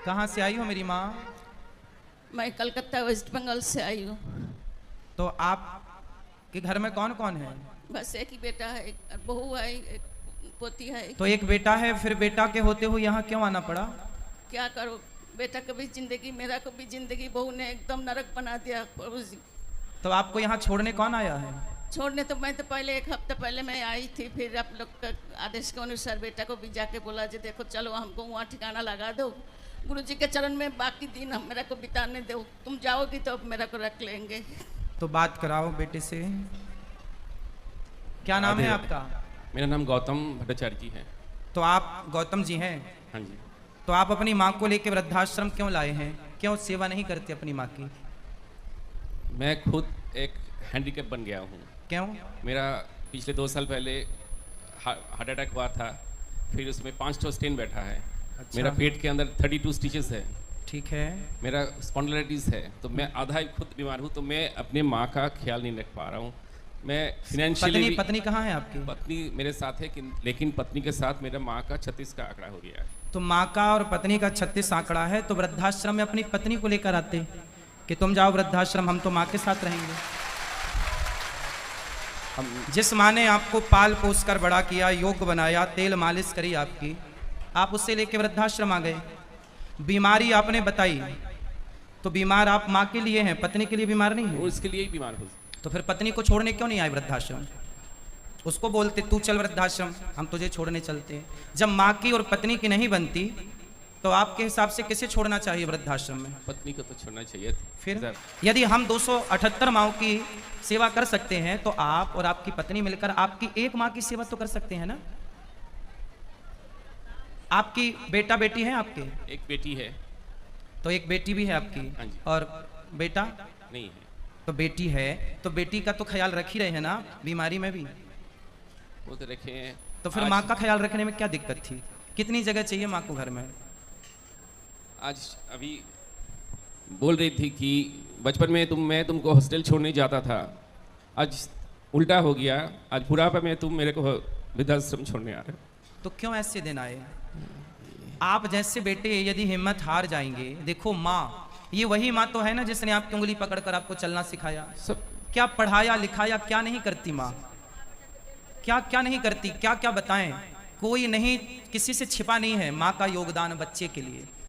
कहाँ से आई हो मेरी माँ? मैं कलकत्ता वेस्ट बंगाल से आई हूँ। तो आप के घर में कौन कौन है? बस एक ही बेटा है, एक बहू है, एक पोती है। तो एक बेटा है, फिर बेटा के होते हुए यहाँ क्यों आना पड़ा? क्या करो, बेटा को भी जिंदगी, मेरा को भी जिंदगी बहू ने एकदम नरक बना दिया। पड़ोसी तो आपको यहाँ छोड़ने कौन आया है? छोड़ने तो मैं तो पहले एक हफ्ते पहले मैं आई थी, फिर आप लोग का आदेश के अनुसार बेटा को भी जाके बोला जी देखो चलो हमको वहाँ ठिकाना लगा दो, गुरुजी के चरण में बाकी दिन हम मेरा को बिताने दो, तुम जाओगी तो अब मेरा को रख लेंगे। तो बात कराओ बेटे से। क्या नाम है आपका? मेरा नाम गौतम भट्टाचार्य जी है। तो आप गौतम जी हैं? हाँ जी। तो आप अपनी माँ को लेकर वृद्धाश्रम क्यों लाए हैं? क्यों सेवा नहीं करते अपनी माँ की? मैं खुद एक हैंडीकैप बन गया हूँ। क्यों? मेरा पिछले 2 साल पहले हार्ट अटैक हुआ था, फिर उसमें 5 स्टेन बैठा है। अच्छा। मेरा पेट के अंदर 32 स्टिचेस है। ठीक है। मेरा स्पॉन्डिलाइटिस है, तो मैं आधा ही खुद बीमार हूँ, तो मैं अपने माँ का ख्याल नहीं रख पा रहा हूँ। मैं फिनेंशियली पत्नी कहाँ है आपकी? पत्नी मेरे साथ है, लेकिन पत्नी के साथ मेरा माँ का 36 का आंकड़ा हो गया है। तो माँ का और पत्नी का 36 आंकड़ा है, तो वृद्धाश्रम में अपनी पत्नी को लेकर आते कि तुम जाओ वृद्धाश्रम, हम तो माँ के साथ रहेंगे। जिस माँ ने आपको पाल पोस कर बड़ा किया, योग बनाया, तेल मालिश करी आपकी, आप उससे लेके वृद्धाश्रम आ गए। बीमारी आपने बताई, तो बीमार आप माँ के लिए हैं, पत्नी के लिए बीमार नहीं है? उसके लिए ही बीमार हूँ। तो फिर पत्नी को छोड़ने क्यों नहीं आए वृद्धाश्रम? उसको बोलते तू चल वृद्धाश्रम, हम तुझे छोड़ने चलते। जब माँ की और पत्नी की नहीं बनती तो आपके हिसाब से किसे छोड़ना चाहिए वृद्धाश्रम में? पत्नी को तो छोड़ना चाहिए था। फिर यदि हम 278 माँओं की सेवा कर सकते हैं तो आप और आपकी पत्नी मिलकर आपकी एक माँ की सेवा तो कर सकते हैं ना? आपकी बेटा बेटी है आपके? एक बेटी है। तो एक बेटी भी है आपकी? हाँ जी। और बेटा नहीं है। तो बेटी है, तो बेटी का तो ख्याल रख ही रहे हैं ना बीमारी में भी? वो तो रखे हैं। तो फिर माँ का ख्याल रखने में क्या दिक्कत थी? कितनी जगह चाहिए माँ को घर में? आज अभी बोल रही थी कि बचपन में मैं तुमको हॉस्टल छोड़ने जाता था, आज उल्टा हो गया, आज बुढ़ापा में तुम मेरे को वृद्धाश्रम छोड़ने आ रहे हो। तो क्यों ऐसे दिन आए? आप जैसे बेटे यदि हिम्मत हार जाएंगे, देखो माँ, ये वही माँ तो है ना जिसने आपकी उंगली पकड़कर आपको चलना सिखाया, सब क्या पढ़ाया लिखाया, क्या नहीं करती माँ? क्या क्या नहीं करती, क्या क्या बताएं? कोई नहीं, किसी से छिपा नहीं है माँ का योगदान बच्चे के लिए।